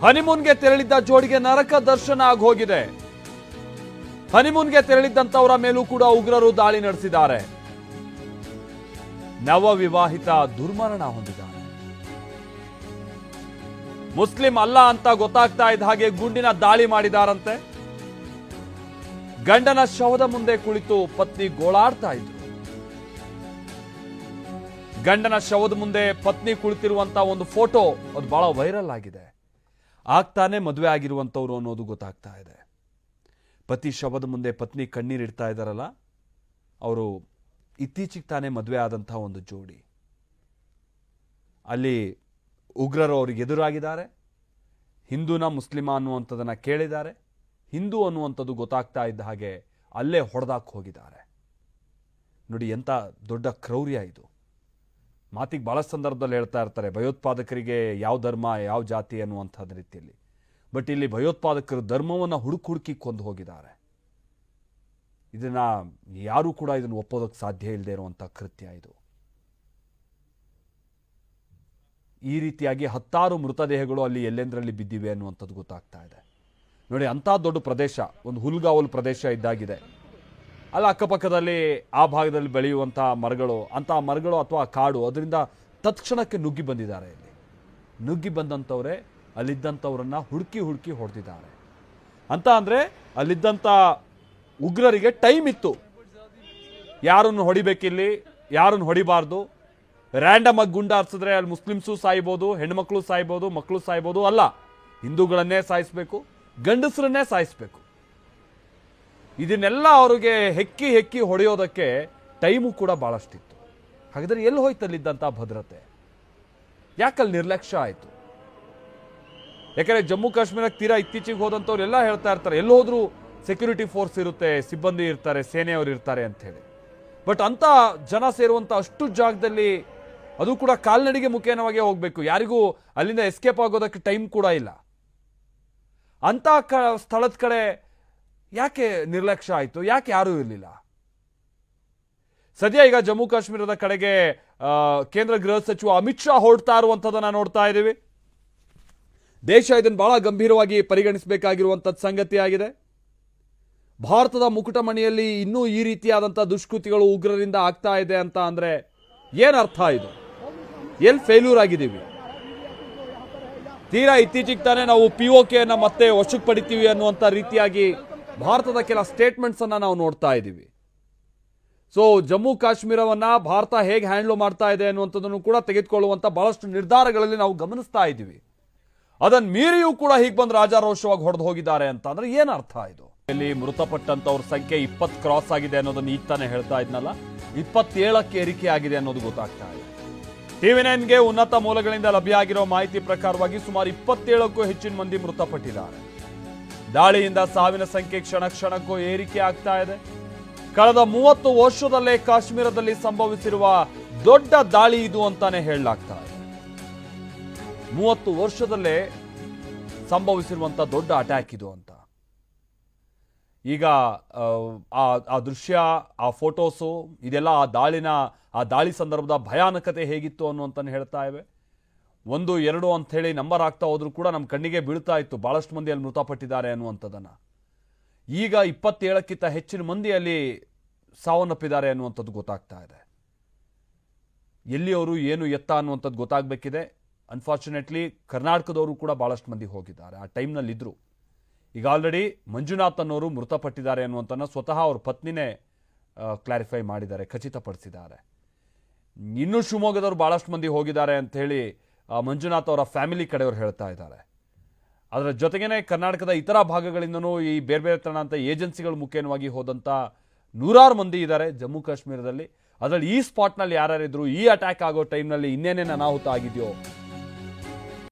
ಹನಿಮೂನ್ಗೆ ತೆರಳಿದ್ದ ಜೋಡಿಗೆ ನರಕ ದರ್ಶನ ಆಗೋಗಿದೆ. ಹನಿಮೂನ್ಗೆ ತೆರಳಿದ್ದಂತವರ ಮೇಲೂ ಕೂಡ ಉಗ್ರರು ದಾಳಿ ನಡೆಸಿದ್ದಾರೆ. ನವ ವಿವಾಹಿತ ದುರ್ಮರಣ ಹೊಂದಿದ್ದಾರೆ. ಮುಸ್ಲಿಂ ಅಲ್ಲ ಅಂತ ಗೊತ್ತಾಗ್ತಾ ಇದ್ದ ಹಾಗೆ ಗುಂಡಿನ ದಾಳಿ ಮಾಡಿದಾರಂತೆ. ಗಂಡನ ಶವದ ಮುಂದೆ ಕುಳಿತು ಪತ್ನಿ ಗೋಳಾಡ್ತಾ ಇದ್ರು. ಗಂಡನ ಶವದ ಮುಂದೆ ಪತ್ನಿ ಕುಳಿತಿರುವಂತ ಒಂದು ಫೋಟೋ ಅದು ಬಹಳ ವೈರಲ್ ಆಗಿದೆ. ಆಗ್ತಾನೆ ಮದುವೆ ಆಗಿರುವಂತವ್ರು ಅನ್ನೋದು ಗೊತ್ತಾಗ್ತಾ ಇದೆ. ಪತಿ ಶವದ ಮುಂದೆ ಪತ್ನಿ ಕಣ್ಣೀರಿಡ್ತಾ ಇದ್ದಾರಲ್ಲ, ಅವರು ಇತ್ತೀಚೆಗೆ ತಾನೇ ಮದುವೆ ಆದಂತಹ ಒಂದು ಜೋಡಿ. ಅಲ್ಲಿ ಉಗ್ರರು ಅವರಿಗೆ ಎದುರಾಗಿದ್ದಾರೆ. ಹಿಂದೂನ ಮುಸ್ಲಿಮ ಅನ್ನುವಂಥದ್ದನ್ನ ಕೇಳಿದ್ದಾರೆ. ಹಿಂದೂ ಅನ್ನುವಂಥದ್ದು ಗೊತ್ತಾಗ್ತಾ ಇದ್ದ ಹಾಗೆ ಅಲ್ಲೇ ಹೊಡೆದಾಕ್ ಹೋಗಿದ್ದಾರೆ. ನೋಡಿ ಎಂಥ ದೊಡ್ಡ ಕ್ರೌರ್ಯ ಇದು. ಮಾತಿಗೆ ಬಹಳ ಸಂದರ್ಭದಲ್ಲಿ ಹೇಳ್ತಾ ಇರ್ತಾರೆ ಭಯೋತ್ಪಾದಕರಿಗೆ ಯಾವ ಧರ್ಮ ಯಾವ ಜಾತಿ ಅನ್ನುವಂಥದ್ದು ರೀತಿಯಲ್ಲಿ. ಬಟ್ ಇಲ್ಲಿ ಭಯೋತ್ಪಾದಕರು ಧರ್ಮವನ್ನು ಹುಡುಕಿ ಕೊಂದು ಹೋಗಿದ್ದಾರೆ. ಇದನ್ನ ಯಾರು ಕೂಡ ಇದನ್ನು ಒಪ್ಪೋದಕ್ಕೆ ಸಾಧ್ಯ ಇಲ್ಲದೆ ಇರುವಂಥ ಕೃತ್ಯ ಇದು. ಈ ರೀತಿಯಾಗಿ 10 ಮೃತದೇಹಗಳು ಅಲ್ಲಿ ಎಲ್ಲೆಂದರಲ್ಲಿ ಬಿದ್ದಿವೆ ಅನ್ನುವಂಥದ್ದು ಗೊತ್ತಾಗ್ತಾ ಇದೆ. ನೋಡಿ ಅಂಥ ದೊಡ್ಡ ಪ್ರದೇಶ, ಒಂದು ಹುಲ್ಗಾವಲು ಪ್ರದೇಶ ಇದ್ದಾಗಿದೆ. ಅಲ್ಲ ಅಕ್ಕಪಕ್ಕದಲ್ಲಿ ಆ ಭಾಗದಲ್ಲಿ ಬೆಳೆಯುವಂಥ ಮರಗಳು, ಅಂತಹ ಮರಗಳು ಅಥವಾ ಕಾಡು, ಅದರಿಂದ ತತ್ಕ್ಷಣಕ್ಕೆ ನುಗ್ಗಿ ಬಂದಿದ್ದಾರೆ. ಇಲ್ಲಿ ನುಗ್ಗಿ ಬಂದಂಥವರೇ ಅಲ್ಲಿದ್ದಂಥವ್ರನ್ನ ಹುಡುಕಿ ಹೊಡೆದಿದ್ದಾರೆ ಅಂತ. ಅಂದರೆ ಅಲ್ಲಿದ್ದಂಥ ಉಗ್ರರಿಗೆ ಟೈಮ್ ಇತ್ತು, ಯಾರನ್ನು ಹೊಡಿಬೇಕಿಲ್ಲಿ, ಯಾರನ್ನು ಹೊಡಿಬಾರ್ದು. ರ್ಯಾಂಡಮ್ ಆಗಿ ಗುಂಡಾರಿಸಿದ್ರೆ ಅಲ್ಲಿ ಮುಸ್ಲಿಮ್ಸು ಸಾಯ್ಬೋದು, ಹೆಣ್ಮಕ್ಳು ಸಾಯ್ಬೋದು, ಮಕ್ಕಳು ಸಾಯ್ಬೋದು. ಅಲ್ಲ, ಹಿಂದೂಗಳನ್ನೇ ಸಾಯಿಸಬೇಕು, ಗಂಡಸರನ್ನೇ ಸಾಯಿಸಬೇಕು. ಇದನ್ನೆಲ್ಲ ಅವ್ರಿಗೆ ಹೆಕ್ಕಿ ಹೊಡೆಯೋದಕ್ಕೆ ಟೈಮು ಕೂಡ ಭಾಳಷ್ಟಿತ್ತು. ಹಾಗಾದ್ರೆ ಎಲ್ಲಿ ಹೋಯ್ತಲ್ಲಿದ್ದಂಥ ಭದ್ರತೆ? ಯಾಕಲ್ಲಿ ನಿರ್ಲಕ್ಷ್ಯ ಆಯಿತು? ಯಾಕಂದರೆ ಜಮ್ಮು ಕಾಶ್ಮೀರಕ್ಕೆ ತೀರಾ ಇತ್ತೀಚೆಗೆ ಹೋದಂಥವ್ರು ಎಲ್ಲ ಹೇಳ್ತಾ ಇರ್ತಾರೆ, ಎಲ್ಲಿ ಹೋದ್ರೂ ಸೆಕ್ಯೂರಿಟಿ ಫೋರ್ಸ್ ಇರುತ್ತೆ, ಸಿಬ್ಬಂದಿ ಇರ್ತಾರೆ, ಸೇನೆಯವರು ಇರ್ತಾರೆ ಅಂತ ಹೇಳಿ. ಬಟ್ ಅಂತ ಜನ ಸೇರುವಂಥ ಅಷ್ಟು ಜಾಗದಲ್ಲಿ ಅದು ಕೂಡ ಕಾಲ್ನಡಿಗೆ ಮುಖೇನವಾಗಿ ಹೋಗಬೇಕು. ಯಾರಿಗೂ ಅಲ್ಲಿಂದ ಎಸ್ಕೇಪ್ ಆಗೋದಕ್ಕೆ ಟೈಮ್ ಕೂಡ ಇಲ್ಲ. ಅಂತ ಸ್ಥಳದ ಕಡೆ ಯಾಕೆ ನಿರ್ಲಕ್ಷ್ಯ ಆಯಿತು? ಯಾಕೆ ಯಾರೂ ಇರಲಿಲ್ಲ? ಸದ್ಯ ಈಗ ಜಮ್ಮು ಕಾಶ್ಮೀರದ ಕಡೆಗೆ ಕೇಂದ್ರ ಗೃಹ ಸಚಿವ ಅಮಿತ್ ಶಾ ಹೊರಡ್ತಾ ಇರುವಂಥದ್ದನ್ನ ನೋಡ್ತಾ ಇದ್ದೀವಿ. ದೇಶ ಇದನ್ನು ಬಹಳ ಗಂಭೀರವಾಗಿ ಪರಿಗಣಿಸಬೇಕಾಗಿರುವಂಥದ್ದು ಸಂಗತಿಯಾಗಿದೆ. ಭಾರತದ ಮುಕುಟಮಣಿಯಲ್ಲಿ ಇನ್ನೂ ಈ ರೀತಿಯಾದಂಥ ದುಷ್ಕೃತಿಗಳು ಉಗ್ರರಿಂದ ಆಗ್ತಾ ಇದೆ ಅಂತ ಅಂದ್ರೆ ಏನರ್ಥ? ಇದು ಎಲ್ಲಿ ಫೇಲ್ಯೂರ್ ಆಗಿದ್ದೀವಿ? ತೀರಾ ಇತ್ತೀಚೆಗೆ ತಾನೇ ನಾವು POKನ ಮತ್ತೆ ವಶಕ್ಕೆ ಪಡಿತೀವಿ ಅನ್ನುವಂಥ ರೀತಿಯಾಗಿ ಭಾರತದ ಕೆಲ ಸ್ಟೇಟ್ಮೆಂಟ್ಸ್ ಅನ್ನ ನಾವು ನೋಡ್ತಾ ಇದ್ದೀವಿ. ಸೊ ಜಮ್ಮು ಕಾಶ್ಮೀರವನ್ನ ಭಾರತ ಹೇಗೆ ಹ್ಯಾಂಡ್ಲ್ ಮಾಡ್ತಾ ಇದೆ ಅನ್ನುವಂಥದ್ದನ್ನು ಕೂಡ ತೆಗೆದುಕೊಳ್ಳುವಂಥ ಬಹಳಷ್ಟು ನಿರ್ಧಾರಗಳಲ್ಲಿ ನಾವು ಗಮನಿಸ್ತಾ ಇದ್ದೀವಿ. ಅದನ್ನು ಮೀರಿಯೂ ಕೂಡ ಹೀಗೆ ಬಂದು ರಾಜಾರೋಷವಾಗಿ ಹೊಡೆದು ಹೋಗಿದ್ದಾರೆ ಅಂತ ಅಂದ್ರೆ ಏನರ್ಥ ಇದು? ಇಲ್ಲಿ ಮೃತಪಟ್ಟಂತವ್ರ ಸಂಖ್ಯೆ 20 ಕ್ರಾಸ್ ಆಗಿದೆ ಅನ್ನೋದನ್ನ ಈಗ ತಾನೇ ಹೇಳ್ತಾ ಇದ್ನಲ್ಲ, 27ಕ್ಕೆ ಏರಿಕೆ ಆಗಿದೆ ಅನ್ನೋದು ಗೊತ್ತಾಗ್ತಾ ಇದೆ. TV9ಗೆ ಉನ್ನತ ಮೂಲಗಳಿಂದ ಲಭ್ಯ ಆಗಿರೋ ಮಾಹಿತಿ ಪ್ರಕಾರವಾಗಿ ಸುಮಾರು 27ಕ್ಕೂ ಹೆಚ್ಚಿನ ಮಂದಿ ಮೃತಪಟ್ಟಿದ್ದಾರೆ. ದಾಳಿಯಿಂದ ಸಾವಿನ ಸಂಖ್ಯೆ ಕ್ಷಣಕ್ಕೂ ಏರಿಕೆ ಆಗ್ತಾ ಇದೆ. ಕಳೆದ 30 ವರ್ಷದಲ್ಲೇ ಕಾಶ್ಮೀರದಲ್ಲಿ ಸಂಭವಿಸಿರುವ ದೊಡ್ಡ ದಾಳಿ ಇದು ಅಂತಾನೆ ಹೇಳಲಾಗ್ತಾ ಇದೆ. 30 ವರ್ಷದಲ್ಲೇ ಸಂಭವಿಸಿರುವಂತ ದೊಡ್ಡ ಅಟ್ಯಾಕ್ ಇದು ಅಂತ. ಈಗ ಆ ದೃಶ್ಯ, ಆ ಫೋಟೋಸು, ಇದೆಲ್ಲ ಆ ದಾಳಿ ಸಂದರ್ಭದ ಭಯಾನಕತೆ ಹೇಗಿತ್ತು ಅನ್ನುವಂತ ಹೇಳ್ತಾ ಇವೆ. 1, 2 ಅಂತ ಹೇಳಿ ನಂಬರ್ ಆಗ್ತಾ ಹೋದ್ರು ಕೂಡ ನಮ್ಮ ಕಣ್ಣಿಗೆ ಬೀಳ್ತಾ ಇತ್ತು ಬಹಳಷ್ಟು ಮಂದಿ ಅಲ್ಲಿ ಮೃತಪಟ್ಟಿದ್ದಾರೆ ಅನ್ನುವಂಥದ್ದನ್ನ. ಈಗ 27ಕ್ಕಿಂತ ಹೆಚ್ಚಿನ ಮಂದಿ ಅಲ್ಲಿ ಸಾವನ್ನಪ್ಪಿದ್ದಾರೆ ಅನ್ನುವಂಥದ್ದು ಗೊತ್ತಾಗ್ತಾ ಇದೆ. ಎಲ್ಲಿಯವರು ಏನು ಎತ್ತ ಅನ್ನುವಂಥದ್ದು ಗೊತ್ತಾಗಬೇಕಿದೆ. ಅನ್ಫಾರ್ಚುನೇಟ್ಲಿ ಕರ್ನಾಟಕದವರು ಕೂಡ ಬಹಳಷ್ಟು ಮಂದಿ ಹೋಗಿದ್ದಾರೆ, ಆ ಟೈಮ್ನಲ್ಲಿ ಇದ್ರು. ಈಗ ಆಲ್ರೆಡಿ ಮಂಜುನಾಥ್ ಅನ್ನೋರು ಮೃತಪಟ್ಟಿದ್ದಾರೆ ಅನ್ನುವಂಥನ್ನ ಸ್ವತಃ ಅವ್ರ ಪತ್ನಿನೇ ಕ್ಲಾರಿಫೈ ಮಾಡಿದ್ದಾರೆ, ಖಚಿತಪಡಿಸಿದ್ದಾರೆ. ಇನ್ನೂ ಶಿವಮೊಗ್ಗದವರು ಬಹಳಷ್ಟು ಮಂದಿ ಹೋಗಿದ್ದಾರೆ ಅಂತ ಹೇಳಿ ಮಂಜುನಾಥ್ ಅವರ ಫ್ಯಾಮಿಲಿ ಕಡೆಯವರು ಹೇಳ್ತಾ ಇದ್ದಾರೆ. ಅದರ ಜೊತೆಗೇನೆ ಕರ್ನಾಟಕದ ಇತರ ಭಾಗಗಳಿಂದನೂ ಈ ಬೇರೆ ಬೇರೆ ತರಹಂತ ಏಜೆನ್ಸಿಗಳ ಮುಖೇನವಾಗಿ ಹೋದಂಥ 100 ಮಂದಿ ಇದ್ದಾರೆ ಜಮ್ಮು ಕಾಶ್ಮೀರದಲ್ಲಿ. ಅದರಲ್ಲಿ ಈ ಸ್ಪಾಟ್ನಲ್ಲಿ ಯಾರ್ಯಾರಿದ್ರು, ಈ ಅಟ್ಯಾಕ್ ಆಗೋ ಟೈಮ್ನಲ್ಲಿ ಇನ್ನೇನೇನು ಅನಾಹುತ ಆಗಿದೆಯೋ